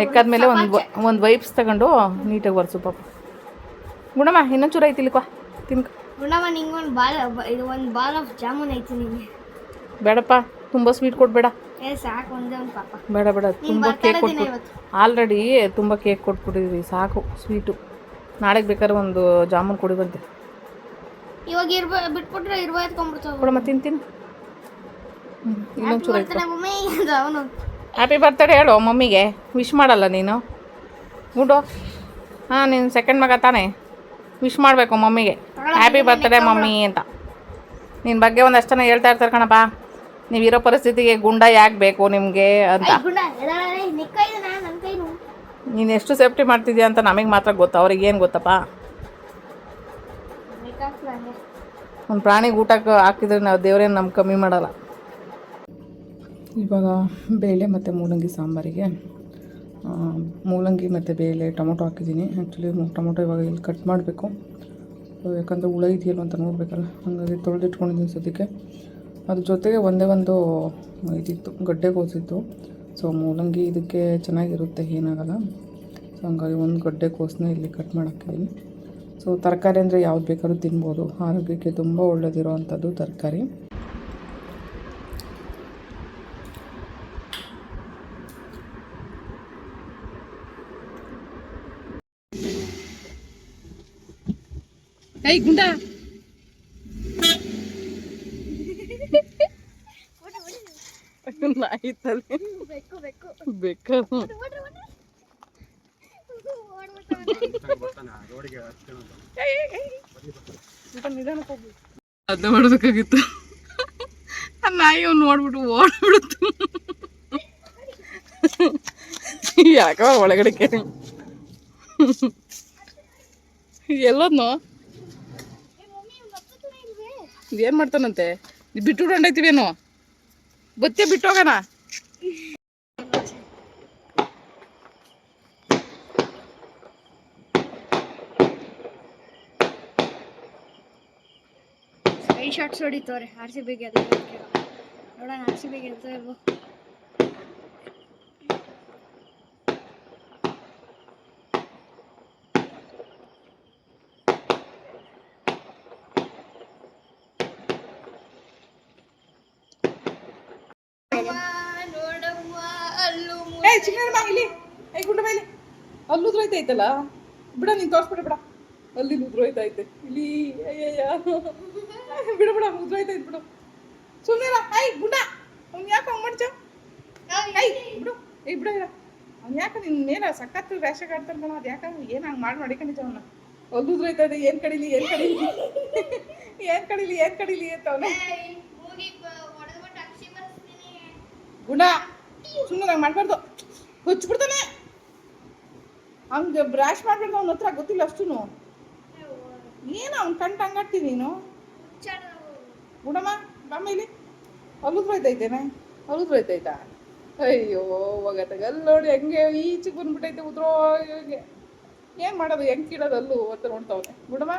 ನೆಕ್ಕಾದ್ಮೇಲೆ ಒಂದು ವೈಪ್ಸ್ ತಗೊಂಡು ನೀಟಾಗಿ ಒರೆಸು ಪಾಪ. ಗುಣಮ್ಮ ಇನ್ನೊಂಚೂರು ಐತಿ ಇಲ್ಲಿಕೋ ತಿನ್ಕ. ಗುಣಮ್ಮ ನಿಂಗೆ ಒಂದು ಬಾಲ್ ಆಫ್ ಜಾಮೂನ್ ಐತಿ ನಿಮಗೆ. ಬೇಡಪ್ಪ, ತುಂಬ ಸ್ವೀಟ್ ಕೊಡಬೇಡ. ಸಾಕು ಒಂದೇ ಒಂದು ಪಾಪ. ಬೇಡ ತುಂಬ ಕೇಕ್ ಕೊಟ್ಬಿಟ್ಟು ಆಲ್ರೆಡಿ ತುಂಬ ಕೇಕ್ ಕೊಟ್ಬಿಟ್ಟಿದ್ವಿ, ಸಾಕು ಸ್ವೀಟು. ನಾಳೆಗೆ ಬೇಕಾದ್ರೆ ಒಂದು ಜಾಮೂನ್ ಕೊಡಿ ಬಂತೆ. ಇವಾಗ ಬಿಟ್ಬಿಟ್ರೆ ಎತ್ಕೊಂಡ್ಬಿಡ್ತಾವೆ. ಕೊಡಮ್ಮ ತಿಂತೀನಿ. ಇನ್ನೊಂಚೂರು ಐತೆ. ಅವನು ಹ್ಯಾಪಿ ಬರ್ತಡೇ ಹೇಳು ಮಮ್ಮಿಗೆ. ವಿಶ್ ಮಾಡಲ್ಲ ನೀನು ಗುಂಡು? ಹಾಂ, ನೀನು ಸೆಕೆಂಡ್ ಮಗ ತಾನೇ, ವಿಶ್ ಮಾಡಬೇಕು ಮಮ್ಮಿಗೆ. ಹ್ಯಾಪಿ ಬರ್ತಡೇ ಮಮ್ಮಿ ಅಂತ ನಿನ್ನ ಬಗ್ಗೆ ಒಂದಷ್ಟು ಜನ ಹೇಳ್ತಾ ಇರ್ತಾರೆ ಕಣಪ್ಪ. ನೀವಿರೋ ಪರಿಸ್ಥಿತಿಗೆ ಗುಂಡ ಯಾಕೆ ಬೇಕು ನಿಮಗೆ ಅಂತ. ನೀನು ಎಷ್ಟು ಸೇಫ್ಟಿ ಮಾಡ್ತಿದ್ಯಾ ಅಂತ ನಮಗೆ ಮಾತ್ರ ಗೊತ್ತು, ಅವ್ರಿಗೆ ಏನು ಗೊತ್ತಪ್ಪ. ಒಂದು ಪ್ರಾಣಿಗೆ ಊಟಕ್ಕೆ ಹಾಕಿದ್ರೆ ನಾವು ದೇವರೇನು ನಮ್ಗೆ ಕಮ್ಮಿ ಮಾಡಲ್ಲ. ಇವಾಗ ಬೇಳೆ ಮತ್ತು ಮೂಲಂಗಿ ಸಾಂಬಾರಿಗೆ ಮೂಲಂಗಿ ಮತ್ತು ಬೇಳೆ ಟೊಮೊಟೊ ಹಾಕಿದ್ದೀನಿ. ಆ್ಯಕ್ಚುಲಿ ಟೊಮೊಟೊ ಇವಾಗ ಇಲ್ಲಿ ಕಟ್ ಮಾಡಬೇಕು, ಯಾಕಂದರೆ ಹುಳ ಇದೆಯಲ್ಲ ಅಂತ ನೋಡಬೇಕಲ್ಲ, ಹಾಗಾಗಿ ತೊಳೆದಿಟ್ಕೊಂಡಿದ್ದೀನಿ ಸದ್ಯಕ್ಕೆ. ಅದ್ರ ಜೊತೆಗೆ ಒಂದೇ ಒಂದು ಇದಿತ್ತು, ಗಡ್ಡೆ ಕೋಸಿತ್ತು. ಸೊ ಮೂಲಂಗಿ ಇದಕ್ಕೆ ಚೆನ್ನಾಗಿರುತ್ತೆ, ಏನಾಗಲ್ಲ. ಸೊ ಹಂಗಾಗಿ ಒಂದು ಗಡ್ಡೆ ಕೋಸನ್ನ ಇಲ್ಲಿ ಕಟ್ ಮಾಡಿ ಹಾಕಿದ್ದೀನಿ. ಸೊ ತರಕಾರಿ ಅಂದರೆ ಯಾವ್ದು ಬೇಕಾದ್ರೂ ತಿನ್ಬೋದು, ಆರೋಗ್ಯಕ್ಕೆ ತುಂಬ ಒಳ್ಳೆಯದಿರೋ ಅಂಥದ್ದು ತರಕಾರಿ. ಏಯ್ ಗುಂಡ, ಆಯ್ತಲ್ಲಿ ಬೇಕು ಅದನ್ನ ಮಾಡ್ಬೇಕಾಗಿತ್ತು. ಆ ನಾಯಿ ಅವ್ನು ನೋಡ್ಬಿಟ್ಟು ಓಡ್ಬಿಡುತ್ತು. ಯಾಕ ಒಳಗಡೆ ಕೇಳಿ ಎಲ್ಲೋದ್ನೋ ಏನು ಮಾಡ್ತಾನಂತೆ? ಬಿಟ್ಟು ಹೊಂಡೈತಿವೇನು? ಬತ್ತೆ ಬಿಟ್ಟು ಹೋಗೋಣ. ಸ್ಕೈ ಶಾಟ್ಸ್ ಹೊಡಿತವ್ರೆ RCB ಗೆಲ್ಲ. ನೋಡೋಣ RCB ಗೆಲ್ತಾ ಇಲ್ವೋ. ಅಲ್ಲಿ ಉದ್ರೋಯ್ತೈತಲ್ಲ ಬಿಡ, ನೀನು ತೋರಿಸ್ಬಿಡ ಬಿಡ. ಅಲ್ಲಿ ಉದ್ರೋಯ್ತೈತೆ ಇಲ್ಲಿ. ಅಯ್ಯಯ್ಯ ಬಿಡ ಉದ್ರೋಯ್ತೈತೆ ಬಿಡು. ಸುಮ್ಮನೆ ಐ ಗುಂಡ, ಅವ್ನು ಯಾಕೆ ಹಂಗೆ ಮಾಡ್ಚ? ಐ ಬಿಡು, ಬಿಡ ಅವ್ನು ಯಾಕೆ ನಿನ್ನೇನ ಸಖತ್ತು ರ್ಯಾಶಾಗ ಆಡ್ತಾನೆ ಕಣ. ಅದು ಯಾಕೆ ಏನು ಹಂಗೆ ಮಾಡಿಕೊಂಡಿದ್ದ ಅವನ್ನ. ಅಲ್ಲಿ ಉದ್ರೋಯ್ತೈತೆ, ಏನು ಕಡೀಲಿ ಅಂತ ಅವನು. ಗುಂಡ ಸುಮ್ಮನೆ ನಂಗೆ ಮಾಡಬಾರ್ದು, ಹುಚ್ಚಿಬಿಡ್ತಾನೆ. ಹಂಗೆ ಬ್ರಾಶ್ ಮಾಡ್ಬಿಡ್ದು, ಅವನ ಹತ್ರ ಗೊತ್ತಿಲ್ಲ ಅಷ್ಟು. ಏನು ಅವ್ನು ಕಂಡು ಹಂಗಾಡ್ತೀನಿ ನೀನು. ಗುಣಮ್ಮ ಬಾಮ ಇಲ್ಲಿ. ಅಲ್ಲುದ್ರೋಯ್ತೈತೇನೆ, ಅಲ್ಲುದ್ರೋಯ್ತೈತಾ? ಅಯ್ಯೋ ಹೋಗತ್ತಾಗ ಅಲ್ಲಿ ನೋಡಿ ಹೆಂಗೆ ಈಚೆಗೆ ಬಂದ್ಬಿಟ್ಟೈತೆ ಉದ್ರೋ. ಏನು ಮಾಡೋದು, ಹೆಂಗೆ ಕೀಳೋದು ಅಲ್ಲೂ ಅಂತ ನೋಡ್ತಾವನೆ. ಗುಣಮ್ಮ